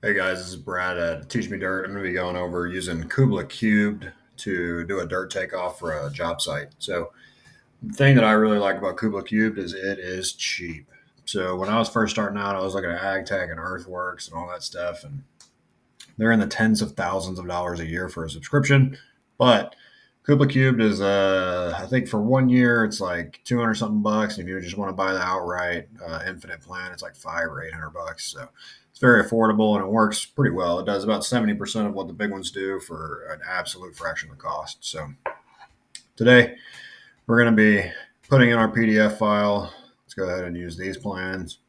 Hey guys, this is Brad at Teach Me Dirt. I'm going to be going over using Kubla Cubed to do a dirt takeoff for a job site. So the thing that I really like about Kubla Cubed is it is cheap. So when I was first starting out, I was looking at ag tech and earthworks and all that stuff, and they're in the tens of thousands of dollars a year for a subscription. But Kubla Cubed is, I think for 1 year it's like 200 something bucks. And if you just want to buy the outright infinite plan, it's like 500 or 800 bucks. So it's very affordable and it works pretty well. It does about 70% of what the big ones do for an absolute fraction of the cost. So today we're going to be putting in our PDF file. Let's go ahead and use these plans.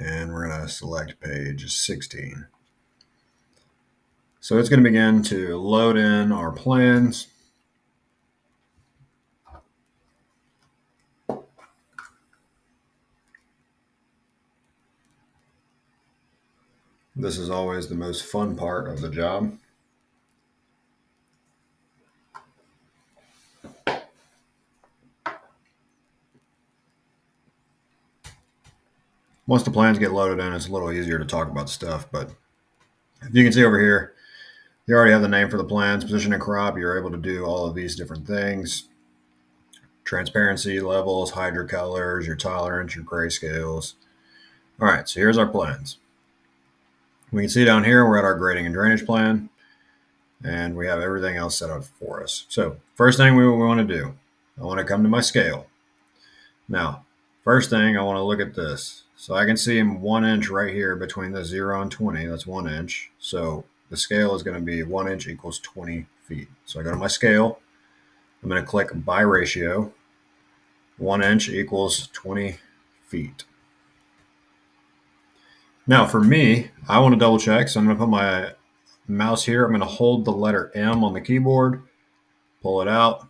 And we're going to select page 16. So it's going to begin to load in our plans. This is always the most fun part of the job. Once the plans get loaded in, it's a little easier to talk about stuff. But if you can see over here, you already have the name for the plans, position and crop. You're able to do all of these different things. Transparency levels, hydro colors, your tolerance, your grayscales. All right, so here's our plans. We can see down here, we're at our grading and drainage plan, and we have everything else set up for us. So first thing we want to do, I want to come to my scale. Now, first thing, I want to look at this. So I can see 1 inch right here between the 0 and 20. That's 1 inch. So the scale is going to be 1 inch equals 20 feet. So I go to my scale. I'm going to click by ratio. 1 inch equals 20 feet. Now for me, I want to double check. So I'm going to put my mouse here. I'm going to hold the letter M on the keyboard, pull it out.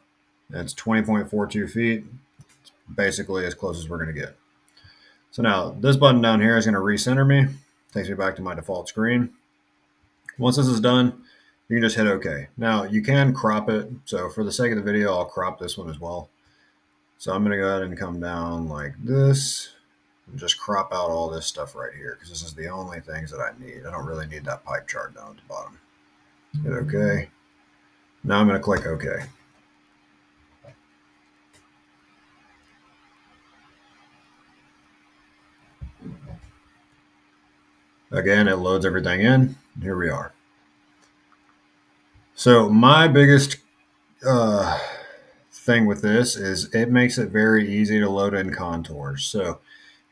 That's 20.42 feet. It's basically as close as we're going to get. So now this button down here is going to recenter me. Takes me back to my default screen. Once this is done, you can just hit OK. Now you can crop it. So for the sake of the video, I'll crop this one as well. So I'm going to go ahead and come down like this and just crop out all this stuff right here because this is the only things that I need. I don't really need that pipe chart down at the bottom. Hit OK. Now I'm going to click OK. Again, it loads everything in. Here we are. So my biggest thing with this is it makes it very easy to load in contours. So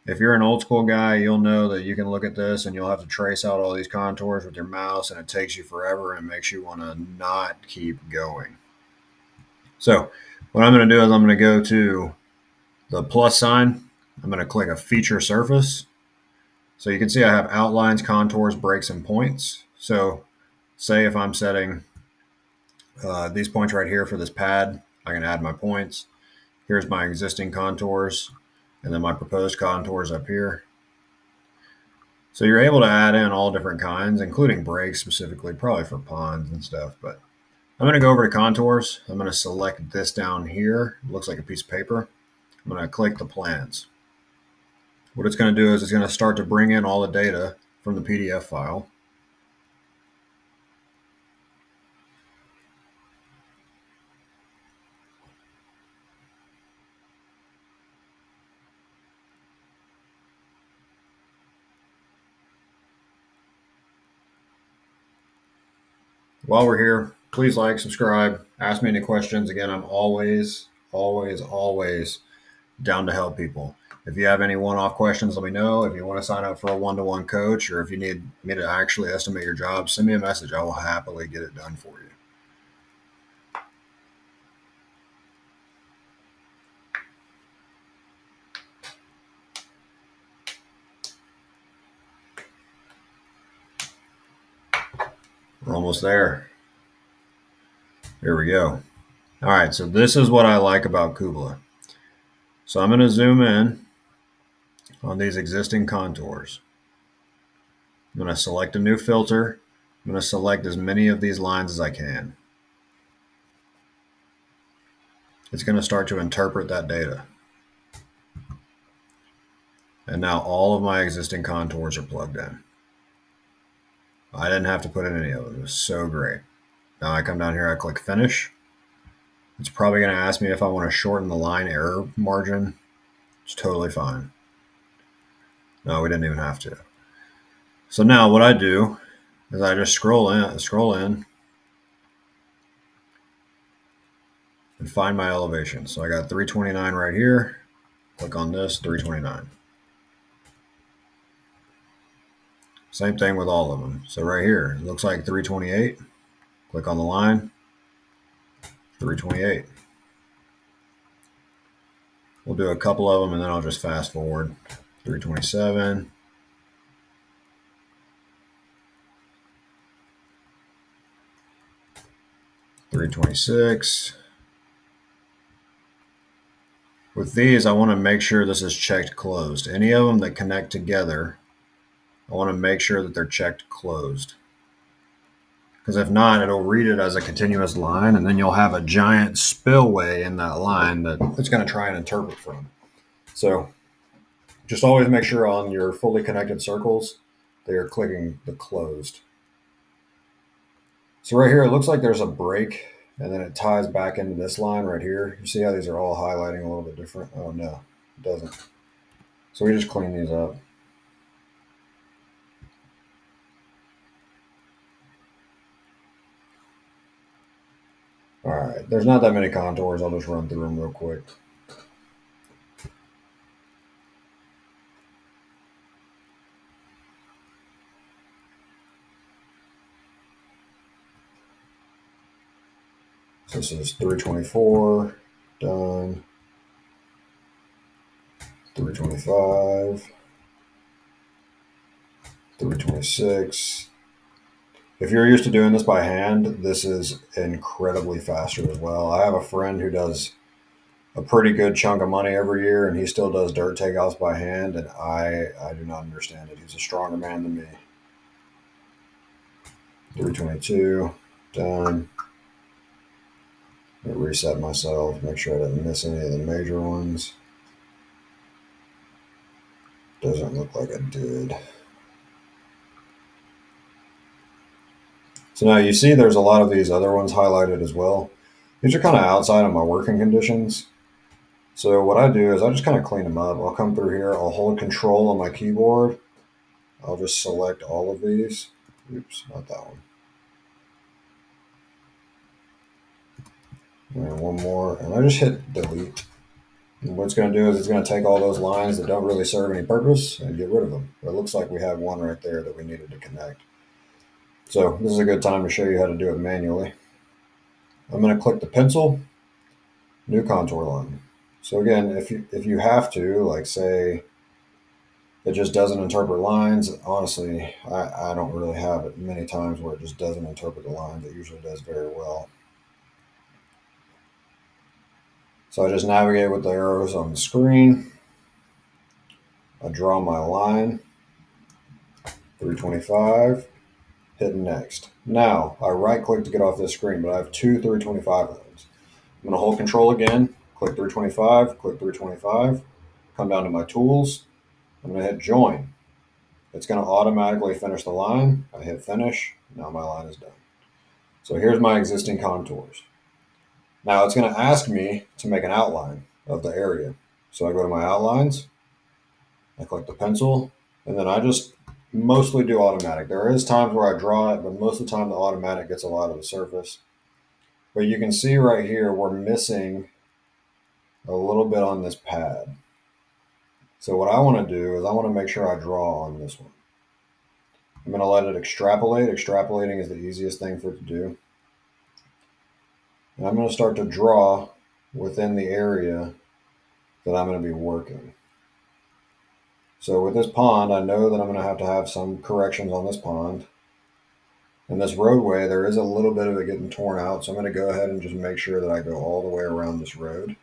if you're an old school guy, you'll know that you can look at this and you'll have to trace out all these contours with your mouse and it takes you forever and makes you want to not keep going. So what I'm going to do is I'm going to go to the plus sign. I'm going to click a feature surface. So you can see I have outlines, contours, breaks, and points. So say if I'm setting these points right here for this pad, I can add my points. Here's my existing contours and then my proposed contours up here. So you're able to add in all different kinds, including breaks specifically, probably for ponds and stuff. But I'm going to go over to contours. I'm going to select this down here. It looks like a piece of paper. I'm going to click the plans. What it's going to do is it's going to start to bring in all the data from the PDF file. While we're here, please like, subscribe, ask me any questions. Again, I'm always down to help people. If you have any one-off questions, let me know. If you want to sign up for a one-to-one coach or if you need me to actually estimate your job, send me a message. I will happily get it done for you. We're almost there. Here we go. All right, so this is what I like about Kubla. So I'm going to zoom in on these existing contours. I'm going to select a new filter. I'm going to select as many of these lines as I can. It's going to start to interpret that data. And now all of my existing contours are plugged in. I didn't have to put in any of them. It was so great. Now I come down here, I click finish. It's probably going to ask me if I want to shorten the line error margin. It's totally fine. No, we didn't even have to. So now what I do is I just scroll in and find my elevation. So I got 329 right here. Click on this, 329. Same thing with all of them. So right here, it looks like 328. Click on the line, 328. We'll do a couple of them and then I'll just fast forward. 327. 326. With these, I want to make sure this is checked closed. Any of them that connect together, I want to make sure that they're checked closed. Because if not, it'll read it as a continuous line, and then you'll have a giant spillway in that line that it's going to try and interpret from. So just always make sure on your fully connected circles, they are clicking the closed. So right here, it looks like there's a break, and then it ties back into this line right here. You see how these are all highlighting a little bit different? Oh, no, it doesn't. So we just clean these up. All right, there's not that many contours. I'll just run through them real quick. So this is 324, done. 325, 326. If you're used to doing this by hand, this is incredibly faster as well. I have a friend who does a pretty good chunk of money every year, and he still does dirt takeoffs by hand, and I do not understand it. He's a stronger man than me. 322, done. Let me reset myself, make sure I didn't miss any of the major ones. Doesn't look like I did. So now you see there's a lot of these other ones highlighted as well. These are kind of outside of my working conditions. So what I do is I just kind of clean them up. I'll come through here, I'll hold control on my keyboard. I'll just select all of these. Oops, not that one. And one more, and I just hit delete. And what it's going to do is it's going to take all those lines that don't really serve any purpose and get rid of them. But it looks like we have one right there that we needed to connect. So this is a good time to show you how to do it manually. I'm going to click the pencil, new contour line. So again, if you have to, like say, it just doesn't interpret lines. Honestly, I don't really have it many times where it just doesn't interpret the lines. It usually does very well. So I just navigate with the arrows on the screen. I draw my line, 325, hit next. Now, I right click to get off this screen, but I have two 325 lines. I'm going to hold control again, click 325, click 325, come down to my tools. I'm going to hit join. It's going to automatically finish the line. I hit finish. Now my line is done. So here's my existing contours. Now it's going to ask me to make an outline of the area. So I go to my outlines, I click the pencil, and then I just mostly do automatic. There is times where I draw it, but most of the time the automatic gets a lot of the surface. But you can see right here, we're missing a little bit on this pad. So what I want to do is I want to make sure I draw on this one. I'm going to let it extrapolate. Extrapolating is the easiest thing for it to do. And I'm going to start to draw within the area that I'm going to be working. So with this pond, I know that I'm going to have some corrections on this pond. And this roadway, there is a little bit of it getting torn out. So I'm going to go ahead and just make sure that I go all the way around this road.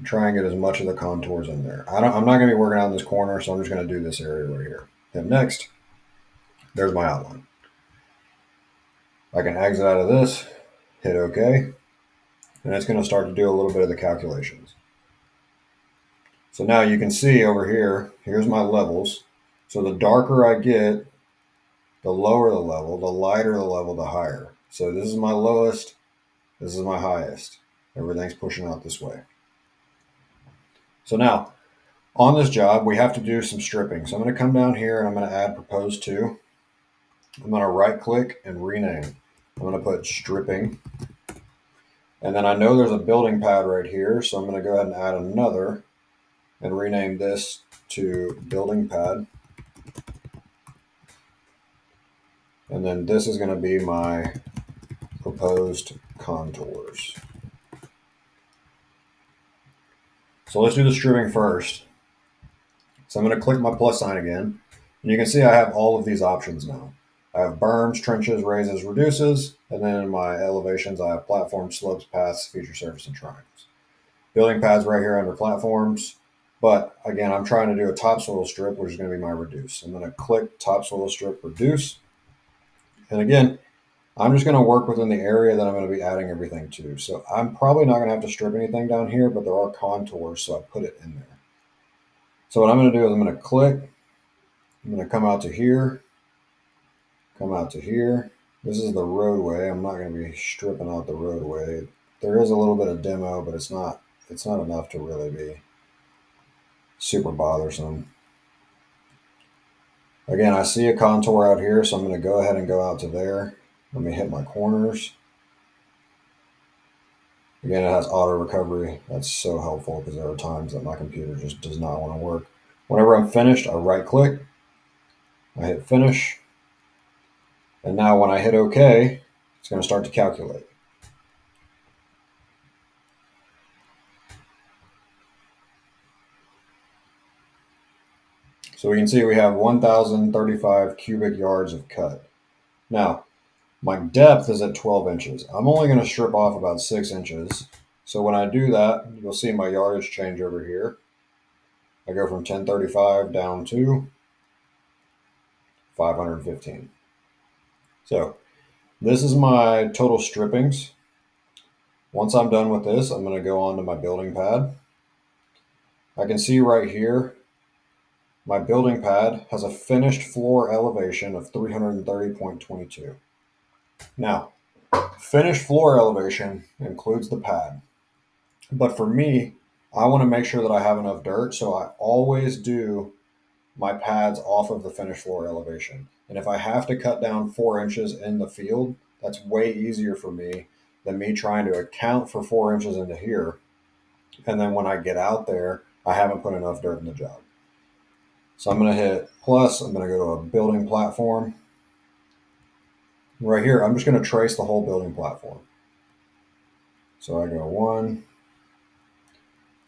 Try and get as much of the contours in there. I'm not going to be working on this corner, so I'm just going to do this area right here. Then next, there's my outline. I can exit out of this, hit OK, and it's going to start to do a little bit of the calculations. So now you can see over here, here's my levels. So the darker I get, the lower the level, the lighter the level, the higher. So this is my lowest, this is my highest. Everything's pushing out this way. So now, on this job, we have to do some stripping. So I'm going to come down here and I'm going to add proposed to. I'm going to right click and rename. I'm going to put stripping. And then I know there's a building pad right here. So I'm going to go ahead and add another and rename this to building pad. And then this is going to be my proposed contours. So let's do the stripping first. So I'm going to click my plus sign again. And you can see I have all of these options now. I have berms, trenches, raises, reduces, and then in my elevations, I have platforms, slopes, paths, feature surface, and triangles. Building pads right here under platforms. But again, I'm trying to do a topsoil strip, which is going to be my reduce. I'm going to click topsoil strip reduce. And again, I'm just going to work within the area that I'm going to be adding everything to. So I'm probably not going to have to strip anything down here, but there are contours, so I put it in there. So what I'm going to do is I'm going to click. I'm going to come out to here, come out to here. This is the roadway. I'm not going to be stripping out the roadway. There is a little bit of demo, but it's not enough to really be super bothersome. Again, I see a contour out here, so I'm going to go ahead and go out to there. Let me hit my corners. Again, it has auto recovery. That's so helpful because there are times that my computer just does not want to work. Whenever I'm finished, I right click, I hit finish. And now when I hit OK, it's going to start to calculate. So we can see we have 1,035 cubic yards of cut. Now, my depth is at 12 inches. I'm only going to strip off about 6 inches. So when I do that, you'll see my yardage change over here. I go from 1035 down to 515. So this is my total strippings. Once I'm done with this, I'm going to go on to my building pad. I can see right here, my building pad has a finished floor elevation of 330.22. Now, finished floor elevation includes the pad. But for me, I want to make sure that I have enough dirt, so I always do my pads off of the finished floor elevation. And if I have to cut down 4 inches in the field, that's way easier for me than me trying to account for 4 inches into here. And then when I get out there, I haven't put enough dirt in the job. So I'm going to hit plus. I'm going to go to a building platform. Right here, I'm just going to trace the whole building platform. So I go 1.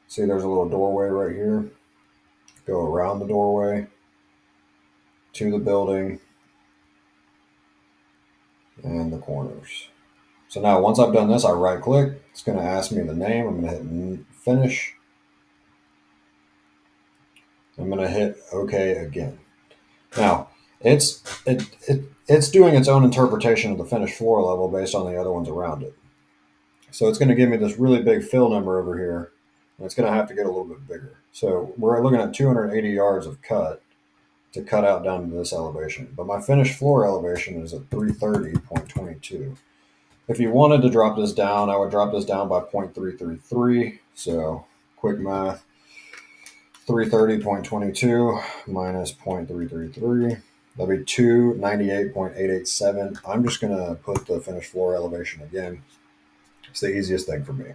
See, there's a little doorway right here. Go around the doorway to the building and the corners. So now once I've done this, I right click. It's going to ask me the name. I'm going to hit finish. I'm going to hit OK again. Now it's doing its own interpretation of the finished floor level based on the other ones around it. So it's going to give me this really big fill number over here, and it's going to have to get a little bit bigger. So we're looking at 280 yards of cut to cut out down to this elevation. But my finished floor elevation is at 330.22. If you wanted to drop this down, I would drop this down by 0.333. So quick math, 330.22 minus 0.333. That'd be 298.887. I'm just going to put the finished floor elevation again. It's the easiest thing for me.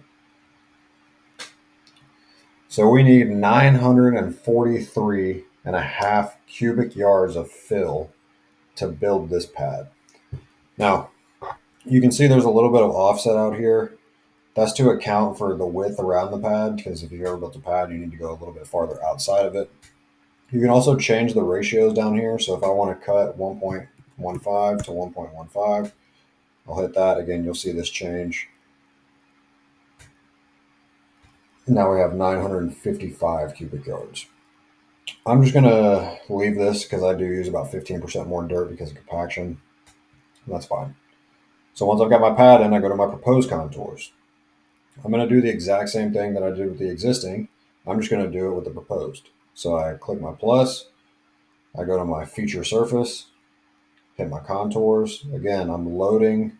So we need 943.5 cubic yards of fill to build this pad. Now, you can see there's a little bit of offset out here. That's to account for the width around the pad, because if you've ever built a pad, you need to go a little bit farther outside of it. You can also change the ratios down here. So if I want to cut 1.15 to 1.15, I'll hit that. Again, you'll see this change. Now we have 955 cubic yards. I'm just going to leave this because I do use about 15% more dirt because of compaction. That's fine. So once I've got my pad in, I go to my proposed contours. I'm going to do the exact same thing that I did with the existing. I'm just going to do it with the proposed. So I click my plus. I go to my feature surface, hit my contours. Again, I'm loading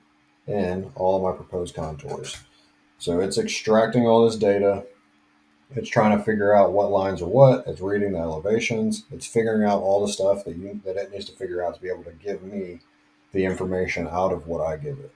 in all of my proposed contours. So it's extracting all this data. It's trying to figure out what lines are what. It's reading the elevations. It's figuring out all the stuff that it needs to figure out to be able to give me the information out of what I give it.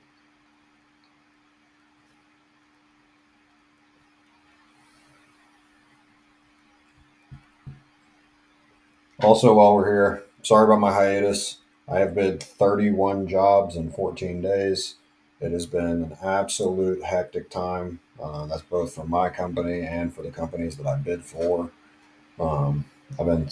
Also, while we're here, sorry about my hiatus. I have bid 31 jobs in 14 days. It has been an absolute hectic time. That's both for my company and for the companies that I bid for. Um, I've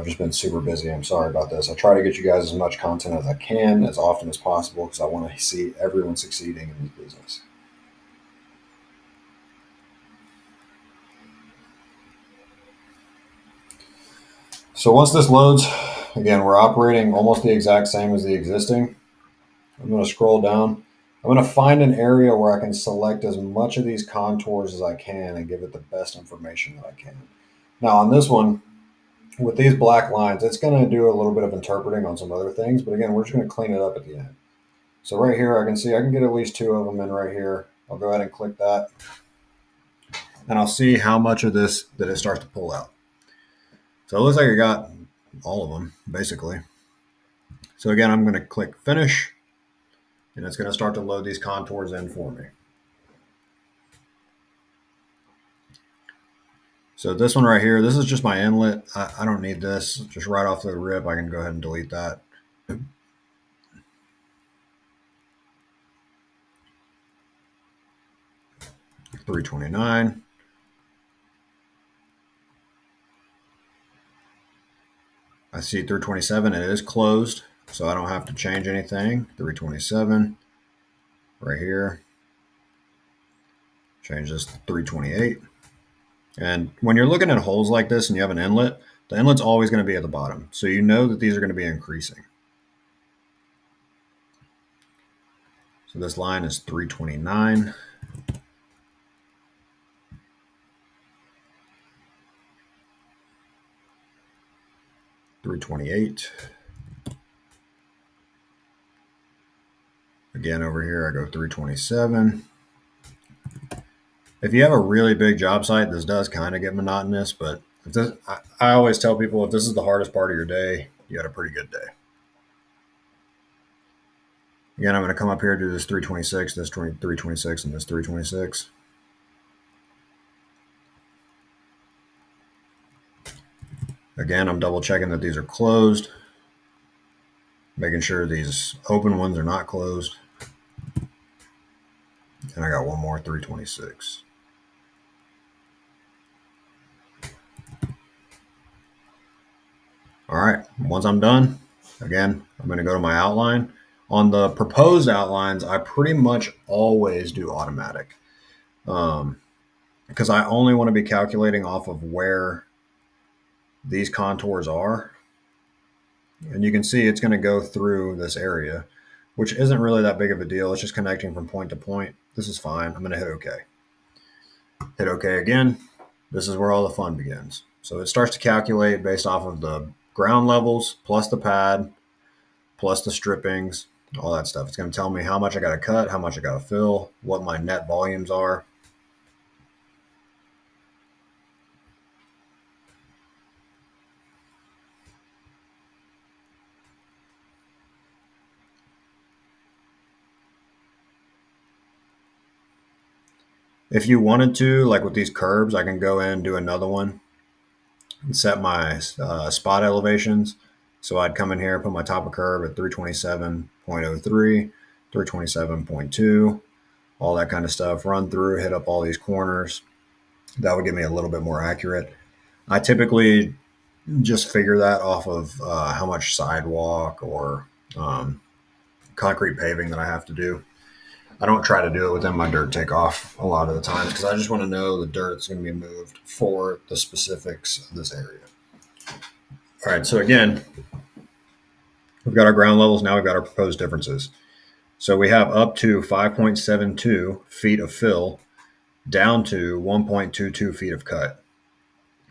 just been super busy. I'm sorry about this. I try to get you guys as much content as I can, as often as possible, because I want to see everyone succeeding in this business. So once this loads, again, we're operating almost the exact same as the existing. I'm going to scroll down. I'm going to find an area where I can select as much of these contours as I can and give it the best information that I can. Now on this one, with these black lines, it's going to do a little bit of interpreting on some other things, but again, we're just going to clean it up at the end. So right here, I can see I can get at least 2 of them in right here. I'll go ahead and click that, and I'll see how much of this that it starts to pull out. So it looks like I got all of them, basically. So again, I'm going to click finish, and it's going to start to load these contours in for me. So this one right here, this is just my inlet. I don't need this. Just right off the rip, I can go ahead and delete that. 329. I see 327. It is closed, so I don't have to change anything. 327 right here. Change this to 328. And when you're looking at holes like this and you have an inlet, the inlet's always going to be at the bottom. So you know that these are going to be increasing. So this line is 329. $328. Again, over here, I go 327. If you have a really big job site, this does kind of get monotonous, but if this, I always tell people if this is the hardest part of your day, you had a pretty good day. Again, I'm going to come up here to this 326, this 326, and this 326. Again, I'm double checking that these are closed, making sure these open ones are not closed. And I got one more 326. All right, once I'm done, again, I'm going to go to my outline. On the proposed outlines, I pretty much always do automatic because I only want to be calculating off of where these contours are. And you can see it's going to go through this area, which isn't really that big of a deal. It's just connecting from point to point. This is fine. I'm going to hit OK. Hit OK again. This is where all the fun begins. So it starts to calculate based off of the ground levels, plus the pad, plus the strippings, all that stuff. It's going to tell me how much I got to cut, how much I got to fill, what my net volumes are. If you wanted to, like with these curbs, I can go in and do another one and set my spot elevations. So I'd come in here, put my top of curb at 327.03, 327.2, all that kind of stuff. Run through, hit up all these corners. That would get me a little bit more accurate. I typically just figure that off of how much sidewalk or concrete paving that I have to do. I don't try to do it within my dirt takeoff a lot of the times because I just want to know the dirt that's going to be moved for the specifics of this area. All right, so again, we've got our ground levels. Now we've got our proposed differences. So we have up to 5.72 feet of fill down to 1.22 feet of cut.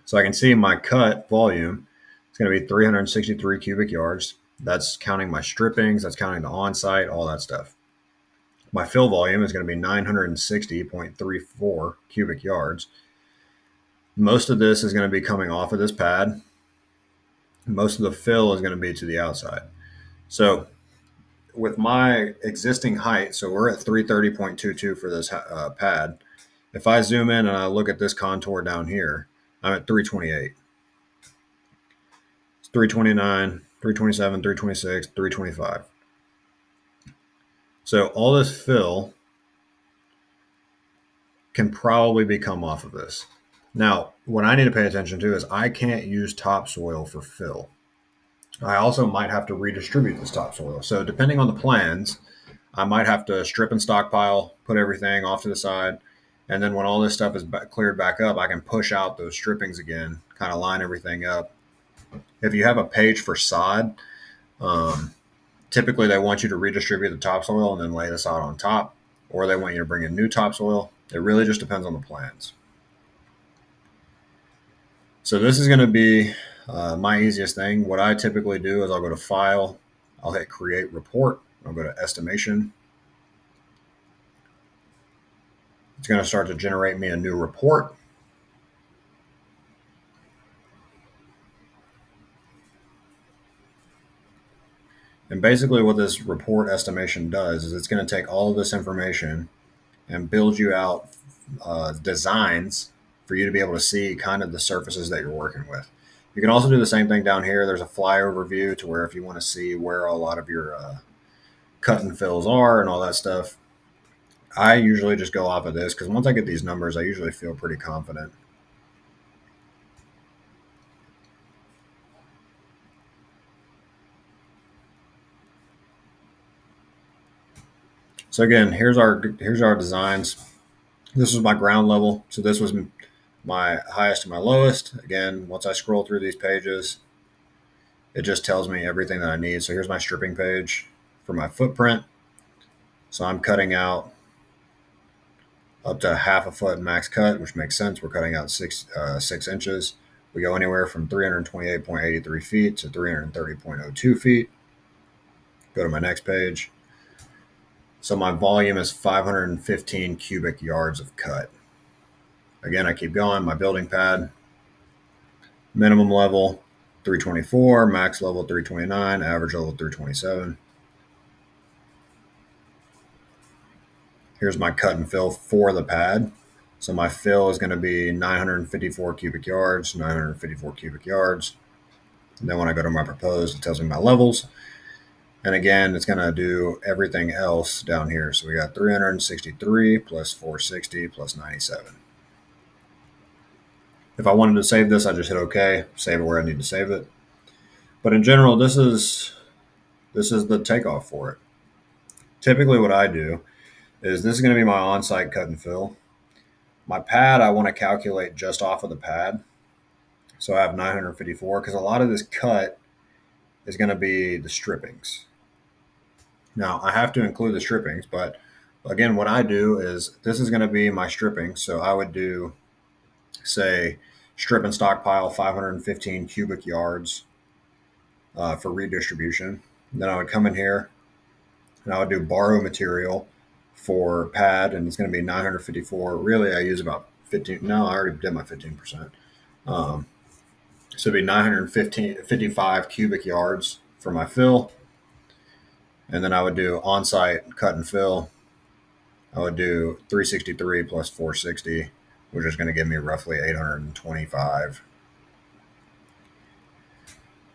So I can see my cut volume It's going to be 363 cubic yards. That's counting my strippings, that's counting the on-site, all that stuff. My fill volume is going to be 960.34 cubic yards. Most of this is going to be coming off of this pad. Most of the fill is going to be to the outside. So with my existing height, so we're at 330.22 for this pad. If I zoom in and I look at this contour down here, I'm at 328. It's 329, 327, 326, 325. So all this fill can probably be come off of this. Now, what I need to pay attention to is I can't use topsoil for fill. I also might have to redistribute this topsoil. So depending on the plans, I might have to strip and stockpile, put everything off to the side. And then when all this stuff is cleared back up, I can push out those strippings again, kind of line everything up. If you have a page for sod, typically they want you to redistribute the topsoil and then lay the sod on top, or they want you to bring in new topsoil. It really just depends on the plans. So this is going to be my easiest thing. What I typically do is I'll go to File, I'll hit Create Report, I'll go to Estimation. It's going to start to generate me a new report. And basically what this report estimation does is it's going to take all of this information and build you out designs for you to be able to see kind of the surfaces that you're working with. You can also do the same thing down here. There's a flyover view to where if you want to see where a lot of your cut and fills are and all that stuff. I usually just go off of this because once I get these numbers, I usually feel pretty confident. So again, here's our designs. This was my ground level. So this was my highest and my lowest. Again, once I scroll through these pages, it just tells me everything that I need. So here's my stripping page for my footprint. So I'm cutting out up to half a foot max cut, which makes sense. We're cutting out 6 inches. We go anywhere from 328.83 feet to 330.02 feet. Go to my next page. So my volume is 515 cubic yards of cut. Again, I keep going. My building pad, minimum level 324, max level 329, average level 327. Here's my cut and fill for the pad. So my fill is going to be 954 cubic yards, 954 cubic yards. And then when I go to my proposed, it tells me my levels. And again, it's going to do everything else down here. So we got 363 plus 460 plus 97. If I wanted to save this, I just hit OK, save it where I need to save it. But in general, this is the takeoff for it. Typically what I do is this is going to be my on-site cut and fill. My pad, I want to calculate just off of the pad. So I have 954 because a lot of this cut is going to be the strippings. Now I have to include the strippings, but again, what I do is this is going to be my stripping. So I would do, say, strip and stockpile 515 cubic yards for redistribution. Then I would come in here and I would do borrow material for pad, and it's going to be 954. Really, I use about 15. No, I already did my 15%. So it'd be 955 cubic yards for my fill. And then I would do on-site cut and fill. I would do 363 plus 460, which is going to give me roughly 825.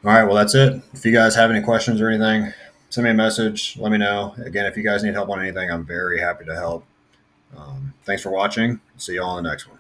All right, well, that's it. If you guys have any questions or anything, send me a message. Let me know. Again, if you guys need help on anything, I'm very happy to help. Thanks for watching. See you all in the next one.